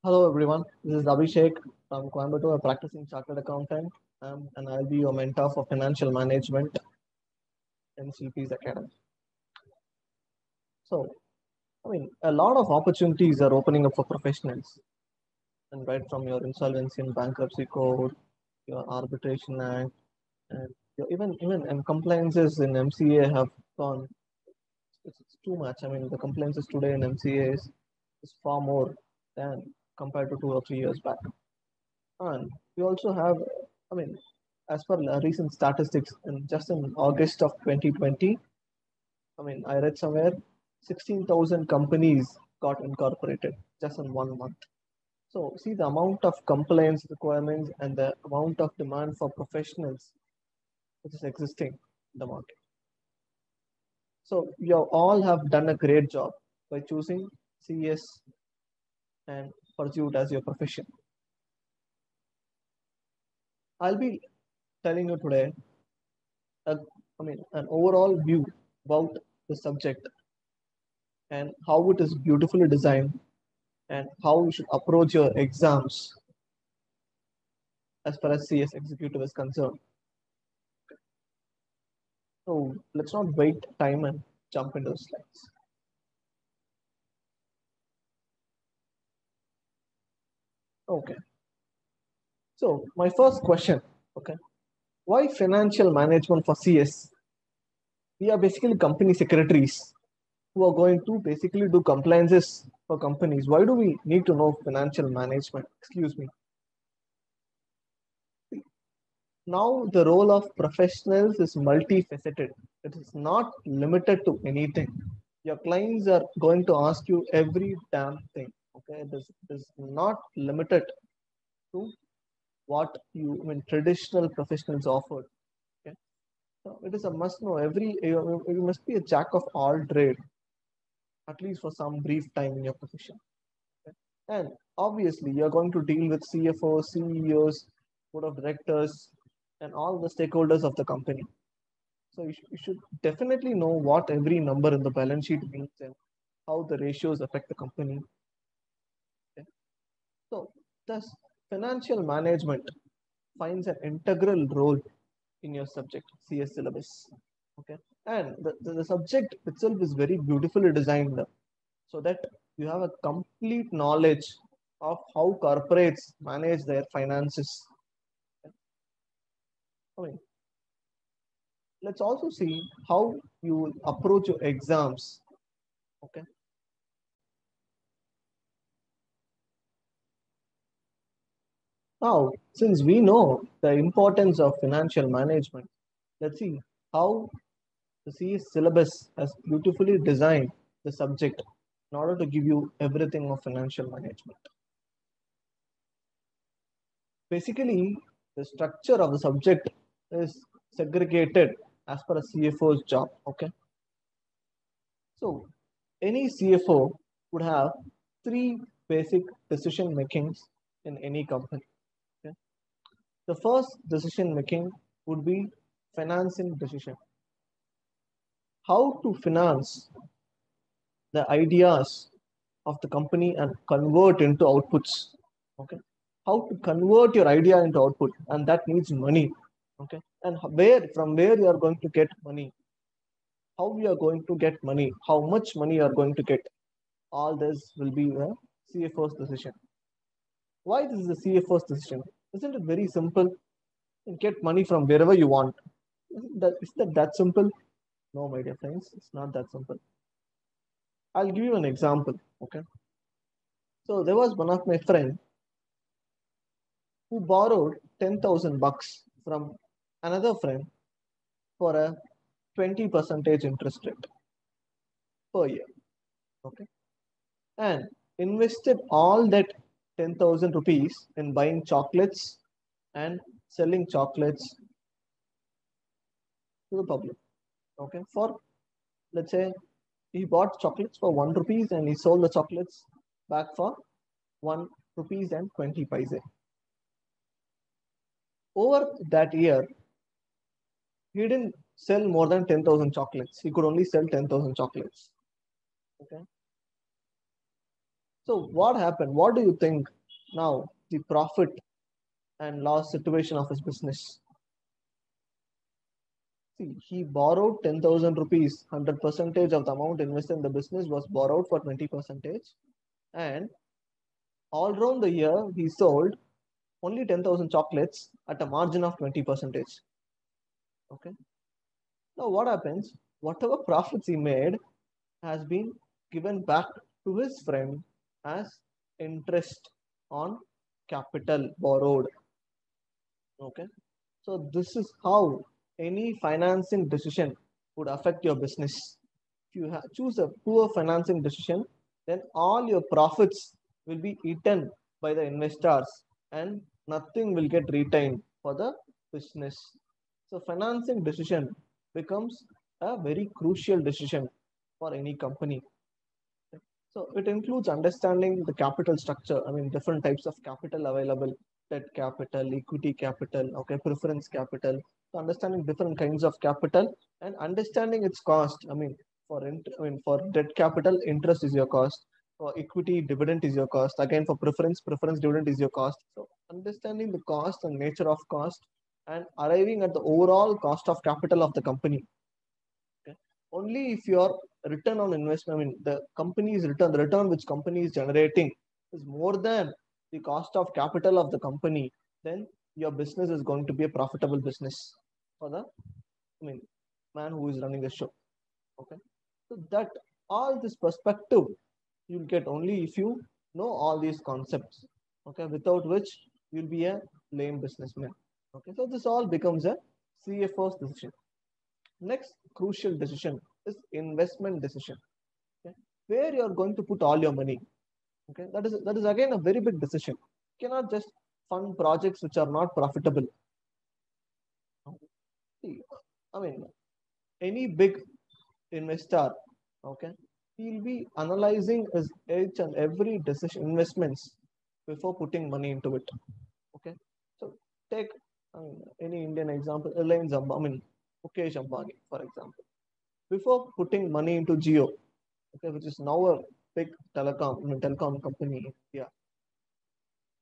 Hello everyone, this is Abhishek from Coimbatore, a practicing chartered accountant, and I'll be your mentor for financial management in CP's Academy. So, a lot of opportunities are opening up for professionals, and right from your insolvency and bankruptcy code, your arbitration act, and even and compliances in MCA have gone. It's too much. The compliances today in MCA is far more than compared to 2 or 3 years back. And we also have, I mean, as per recent statistics, just in August of 2020, I read somewhere 16,000 companies got incorporated just in 1 month. So, see the amount of compliance requirements and the amount of demand for professionals which is existing in the market. So, you all have done a great job by choosing CS and pursued as your profession. I'll be telling you today a, an overall view about the subject and how it is beautifully designed and how you should approach your exams as far as CS executive is concerned. So let's not wait time and jump into the slides. Okay. So my first question, okay, why financial management for CS? We are basically company secretaries who are going to basically do compliances for companies. Why do we need to know financial management? Excuse me. Now the role of professionals is multifaceted. It is not limited to anything. Your clients are going to ask you every damn thing. Okay, it is not limited to what traditional professionals offered. Okay, so it is a must know. You must be a jack of all trade, at least for some brief time in your profession. Okay? And obviously, you're going to deal with CFOs, CEOs, board of directors, and all the stakeholders of the company. So you should definitely know what every number in the balance sheet means and how the ratios affect the company. Okay? So thus financial management finds an integral role in your subject CS syllabus. Okay, and the subject itself is very beautifully designed so that you have a complete knowledge of how corporates manage their finances. Okay? I mean, let's also see how you will approach your exams. Okay. Now, since we know the importance of financial management, let's see how the CS syllabus has beautifully designed the subject in order to give you everything of financial management. Basically, the structure of the subject is segregated as per a CFO's job. Okay. So, any CFO would have three basic decision makings in any company. Okay? The first decision making would be financing decision. How to finance the ideas of the company and convert into outputs. Okay. How to convert your idea into output, and that needs money. Okay. And where you are going to get money, how we are going to get money, how much money you are going to get. All this will be a CFO's decision. Why this is a CFO's decision? Isn't it very simple? You get money from wherever you want. Is that simple? No, my dear friends, it's not that simple. I'll give you an example. Okay. So there was one of my friend who borrowed 10,000 bucks from another friend for a 20 percentage interest rate per year. Okay. And invested all that 10,000 rupees in buying chocolates and selling chocolates to the public. Okay. For, let's say, he bought chocolates for 1 rupees and he sold the chocolates back for 1 rupees and 20 paise. Over that year, he didn't sell more than 10,000 chocolates. He could only sell 10,000 chocolates. Okay. So what happened? What do you think now the profit and loss situation of his business? See, he borrowed 10,000 rupees, 100 percentage of the amount invested in the business was borrowed for 20 percentage, and all around the year he sold only 10,000 chocolates at a margin of 20 percentage. Okay. Now what happens? Whatever profits he made has been given back to his friend as interest on capital borrowed. Okay. So this is how any financing decision would affect your business. If you choose a poor financing decision, then all your profits will be eaten by the investors and nothing will get retained for the business. So financing decision becomes a very crucial decision for any company. So it includes understanding the capital structure. I mean, different types of capital available: debt capital, equity capital, okay, preference capital. So understanding different kinds of capital and understanding its cost. I mean, for debt capital, interest is your cost. For equity, dividend is your cost. Again, for preference dividend is your cost. So understanding the cost and nature of cost and arriving at the overall cost of capital of the company. Okay. Only if your return on investment, I mean, the return which company is generating is more than the cost of capital of the company, then your business is going to be a profitable business for the, I mean, man who is running the show. Okay. So that all this perspective you'll get only if you know all these concepts. Okay. Without which you'll be a lame businessman. Okay. So this all becomes a CFO's decision. Next crucial decision is investment decision. Okay? Where you are going to put all your money. Okay, that is again a very big decision. You cannot just fund projects which are not profitable. See, I mean, any big investor, okay, he'll be analyzing his each and every decision investments before putting money into it. Okay, so take, I mean, any Indian example, Reliance Ambani, I mean, Mukesh Ambani, for example. Before putting money into Jio, okay, which is now a big telecom company in India.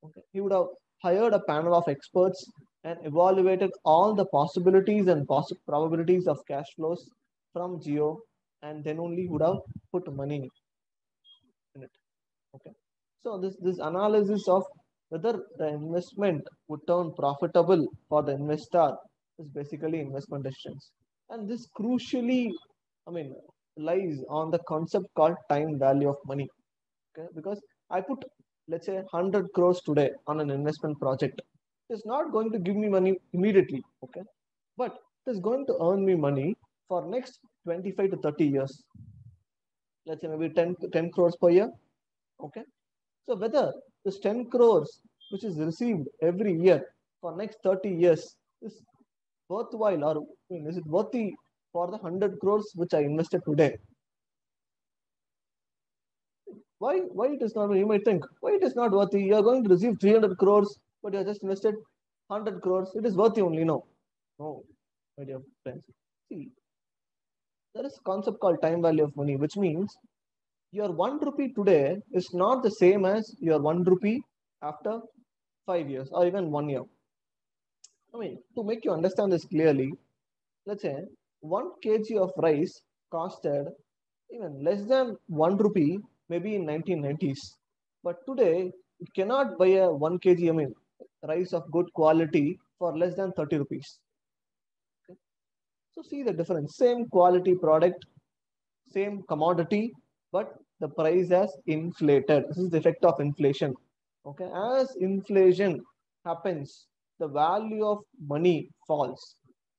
Okay, he would have hired a panel of experts and evaluated all the possibilities and probabilities of cash flows from Jio, and then only would have put money in it. Okay, so this analysis of whether the investment would turn profitable for the investor is basically investment decisions, and this crucially, I mean, lies on the concept called time value of money. Okay, because I put, let's say, 100 crores today on an investment project. It's not going to give me money immediately. Okay, but it is going to earn me money for next 25 to 30 years. Let's say maybe 10 crores per year. Okay, so whether this 10 crores which is received every year for next 30 years is worthwhile, or, I mean, is it worthy for the 100 crores which I invested today? Why it is not? You might think, why it is not worthy? You are going to receive 300 crores, but you have just invested 100 crores. It is worthy only. No, my dear friends. See, there is a concept called time value of money, which means your 1 rupee today is not the same as your 1 rupee after 5 years or even 1 year. I mean, to make you understand this clearly, let's say 1 kg of rice costed even less than 1 rupee, maybe in 1990s. But today, you cannot buy a 1 kg, I mean, rice of good quality for less than 30 rupees. Okay? So see the difference. Same quality product, same commodity, but the price has inflated. This is the effect of inflation. Okay, as inflation happens, the value of money falls.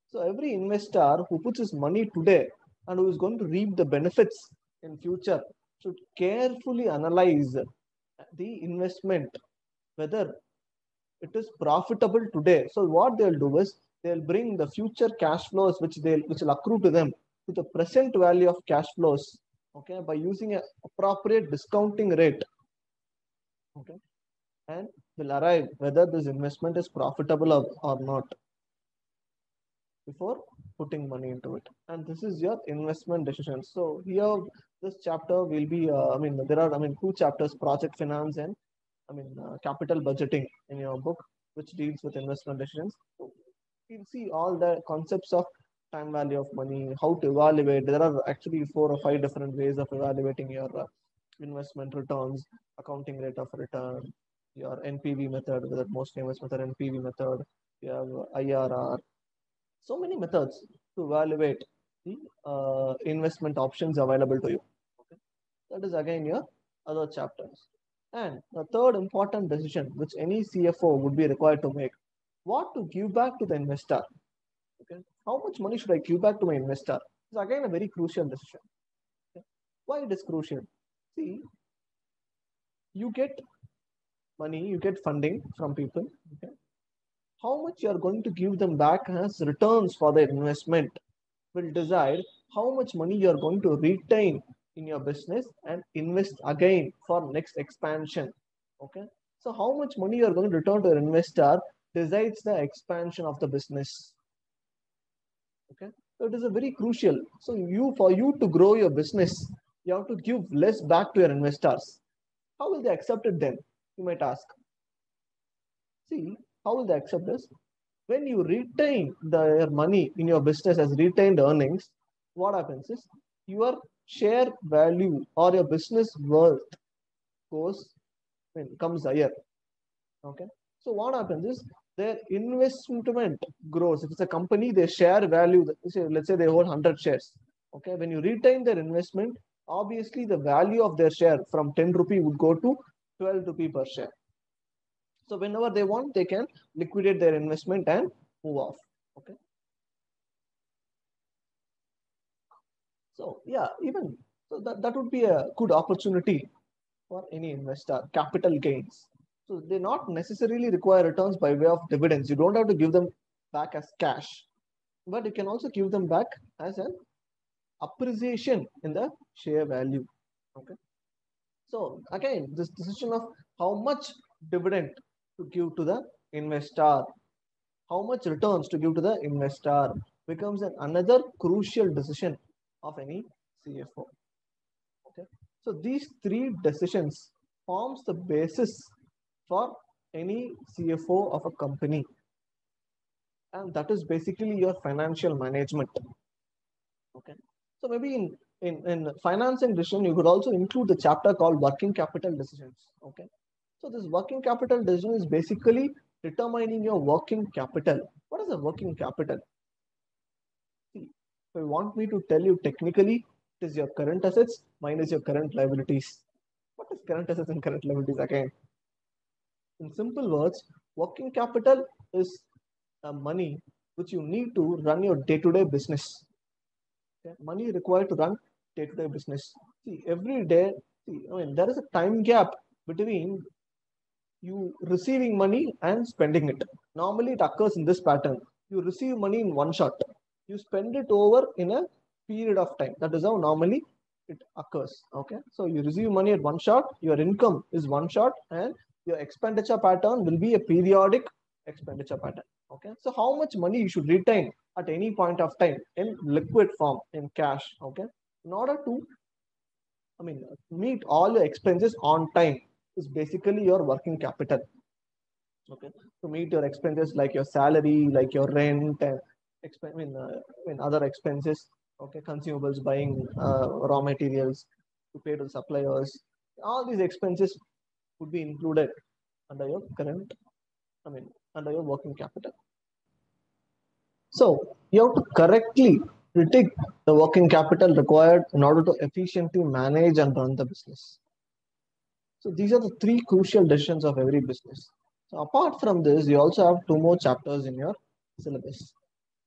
So every investor who puts his money today and who is going to reap the benefits in future should carefully analyze the investment, whether it is profitable today. So what they'll do is they'll bring the future cash flows which will accrue to them to the present value of cash flows, okay, by using an appropriate discounting rate, okay, and will arrive whether this investment is profitable or not before putting money into it. And this is your investment decision. So here this chapter will be, there are, two chapters, project finance and, capital budgeting in your book, which deals with investment decisions. So you'll see all the concepts of time value of money, how to evaluate. There are actually 4 or 5 different ways of evaluating your investment returns, accounting rate of return, your NPV method, the most famous method, NPV method. You have IRR. So many methods to evaluate the investment options available to you. Okay? That is again your other chapters. And the third important decision which any CFO would be required to make, what to give back to the investor. Okay? How much money should I give back to my investor? It's again a very crucial decision. Okay? Why it is crucial? See, you get money, you get funding from people. Okay? How much you are going to give them back as returns for their investment will decide how much money you are going to retain in your business and invest again for next expansion. Okay. So how much money you are going to return to your investor decides the expansion of the business. Okay. So it is a very crucial. So for you to grow your business, you have to give less back to your investors. How will they accept it then? You might ask. See, how will they accept this? When you retain their money in your business as retained earnings, what happens is your share value or your business worth comes higher. Okay. So what happens is their investment grows. If it's a company, their share value, let's say they hold 100 shares. Okay. When you retain their investment, obviously the value of their share from 10 rupee would go to 12 rupee per share. So whenever they want, they can liquidate their investment and move off. Okay. So yeah, even so that would be a good opportunity for any investor, capital gains. So they not necessarily require returns by way of dividends. You don't have to give them back as cash, but you can also give them back as an appreciation in the share value. Okay. So again, this decision of how much dividend to give to the investor, how much returns to give to the investor becomes another crucial decision of any CFO. Okay. So these three decisions forms the basis for any CFO of a company. And that is basically your financial management. Okay. So maybe in financing decision, you could also include the chapter called working capital decisions. Okay. So this working capital decision is basically determining your working capital. What is a working capital? See, if you want me to tell you technically, it is your current assets minus your current liabilities. What is current assets and current liabilities again? In simple words, working capital is money which you need to run your day-to-day business. Okay? Money required to run day-to-day business. See, every day, there is a time gap between you receiving money and spending it. Normally, it occurs in this pattern. You receive money in one shot. You spend it over in a period of time. That is how normally it occurs. Okay. So you receive money at one shot. Your income is one shot, and your expenditure pattern will be a periodic expenditure pattern. Okay. So how much money you should retain at any point of time in liquid form, in cash. Okay. In order to, meet all your expenses on time is basically your working capital. Okay. To meet your expenses like your salary, like your rent, and other expenses. Okay. Consumables, buying raw materials to pay to the suppliers. All these expenses would be included under your current, under your working capital. So you have to correctly predict the working capital required in order to efficiently manage and run the business. So these are the three crucial decisions of every business. So apart from this, you also have two more chapters in your syllabus.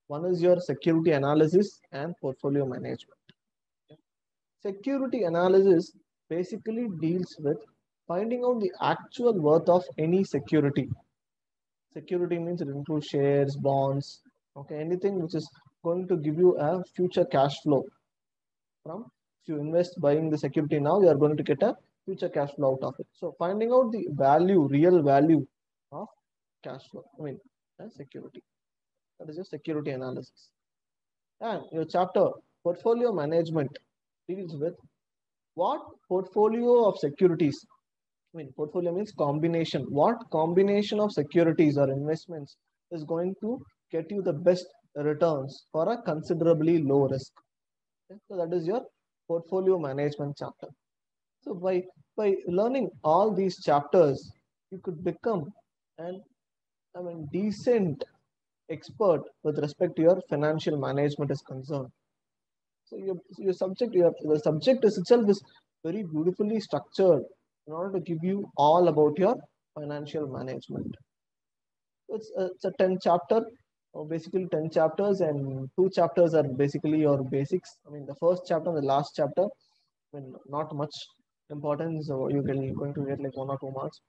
One is your security analysis and portfolio management. Security analysis basically deals with finding out the actual worth of any security. Security means it includes shares, bonds, okay, anything which is going to give you a future cash flow from. If you invest buying the security now, you are going to get a future cash flow out of it. So finding out the value, real value of cash flow, security. That is your security analysis. And your chapter portfolio management deals with what portfolio of securities, I mean, portfolio means combination. What combination of securities or investments is going to get you the best returns for a considerably low risk? Okay? So that is your portfolio management chapter. So by learning all these chapters, you could become an decent expert with respect to your financial management is concerned. So the subject is itself is very beautifully structured in order to give you all about your financial management. It's a 10 chapter, or basically 10 chapters, and 2 chapters are basically your basics. I mean, the first chapter and the last chapter, I mean, not much importance, so you're going to get like 1 or 2 marks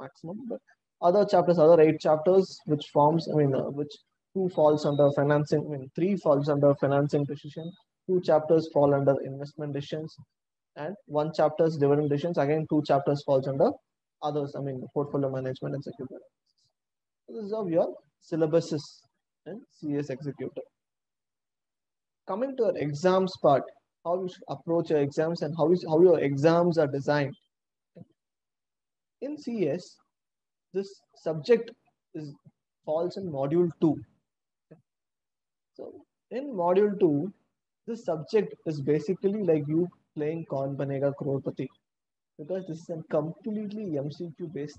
maximum. But other chapters, other 8 chapters, which forms, which two falls under financing, three falls under financing decision, 2 chapters fall under investment decisions, and 1 chapter is dividend decisions. Again, 2 chapters falls under others, portfolio management and security. This is of your syllabuses and CS executor. Coming to our exams part, how you should approach your exams and how your exams are designed. In CS, this subject is falls in module 2. So in module 2, this subject is basically like you playing Kaun Banega Crorepati, because this is a completely MCQ based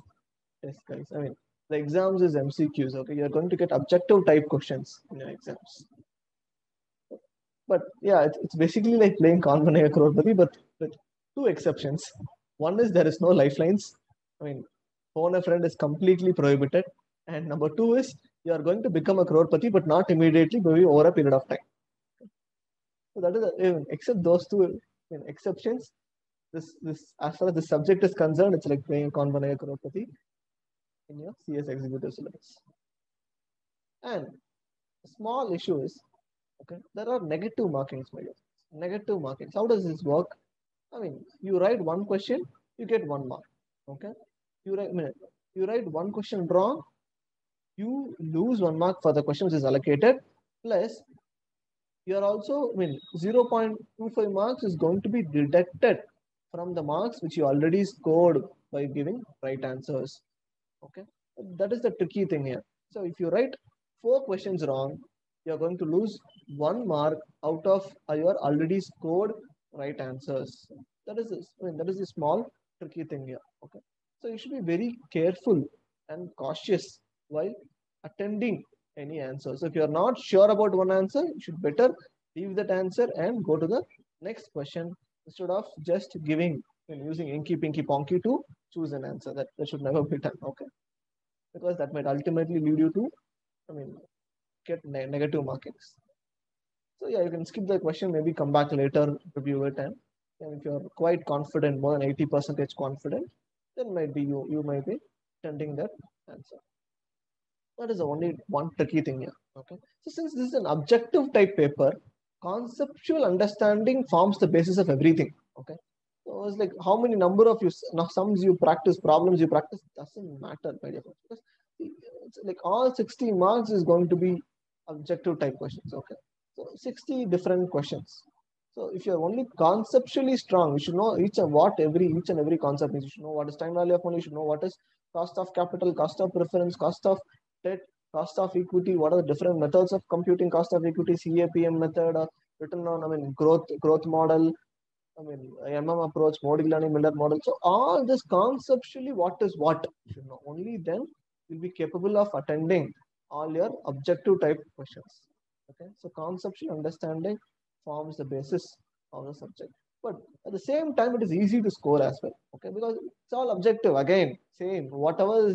test, guys. I mean, the exams is MCQs. Okay, you're going to get objective type questions in your exams. But yeah, it's basically like playing Kaun Banega Crorepati, but with 2 exceptions. One is there is no lifelines. I mean, phone a friend is completely prohibited. And number 2 is you are going to become a crorepati, but not immediately, maybe over a period of time. So that is except those 2 exceptions. This as far as the subject is concerned, it's like playing Kaun Banega Crorepati in your CS executive syllabus. And a small issue is, okay, there are negative markings, my dear. Negative markings. How does this work? I mean, you write one question, you get 1 mark. Okay, you write one question wrong, you lose 1 mark for the question which is allocated. Plus, you are also, 0.25 marks is going to be deducted from the marks which you already scored by giving right answers. Okay, that is the tricky thing here. So if you write 4 questions wrong, you are going to lose 1 mark out of your already scored right answers. That is that is a small tricky thing here. Okay, so you should be very careful and cautious while attending any answer. So if you are not sure about one answer, you should better leave that answer and go to the next question instead of just giving using inky pinky ponky to choose an answer. That should never be done. Okay, because that might ultimately lead you to, get negative markings. So yeah, you can skip the question, maybe come back later, review it, and if you're quite confident, more than 80% confident, then maybe you might be attending that answer. That is the only one tricky thing here. Okay. So since this is an objective type paper, conceptual understanding forms the basis of everything. Okay. So it's like how many number of sums you practice, problems you practice doesn't matter, my dear friends, because it's like all 60 marks is going to be objective type questions. Okay. So 60 different questions. So if you're only conceptually strong, you should know each and every concept means. You should know what is time value of money, you should know what is cost of capital, cost of preference, cost of debt, cost of equity, what are the different methods of computing cost of equity, CAPM method, or written on, growth model, MM approach, Modigliani Miller model. So all this conceptually, what is what, you should know. Only then you'll be capable of attending all your objective type questions. Okay, so conceptual understanding forms the basis of the subject. But at the same time, it is easy to score as well. Okay, because it's all objective. Again, same. Whatever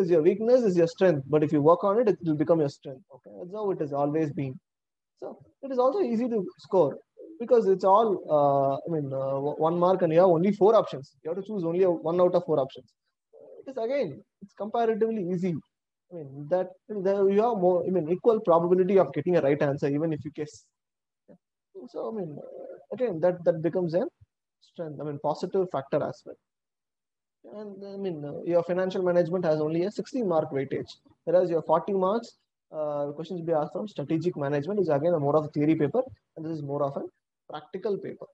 is your weakness is your strength. But if you work on it, it will become your strength. Okay, that's how it has always been. So it is also easy to score because it's all 1 mark and you have only 4 options. You have to choose only one out of 4 options. It is again, it's comparatively easy. That you have more, equal probability of getting a right answer even if you guess. So again, that becomes a strength. Positive factor as well. And your financial management has only a 60-mark weightage, whereas your 40 marks questions will be asked from strategic management, is again a more of a theory paper, and this is more of a practical paper.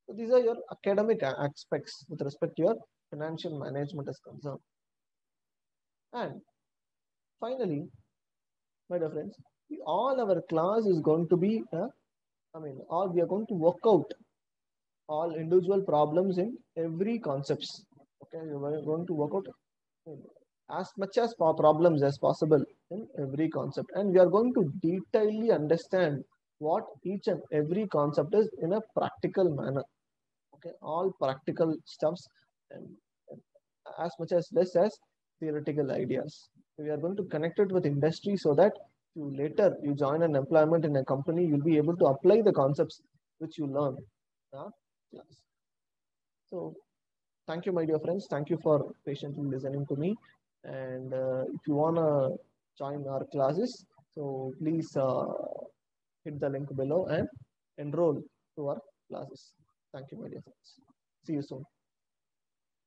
So these are your academic aspects with respect to your financial management is concerned. And finally, my dear friends, all our class is going to be, all we are going to work out all individual problems in every concepts. Okay, we are going to work out as much as problems as possible in every concept, and we are going to detailedly understand what each and every concept is in a practical manner. Okay, all practical stuffs, and as much as less as theoretical ideas. We are going to connect it with industry so that you later you join an employment in a company, you'll be able to apply the concepts which you learn. Class. So thank you, my dear friends. Thank you for patiently listening to me. And if you wanna join our classes, so please hit the link below and enroll to our classes. Thank you, my dear friends. See you soon.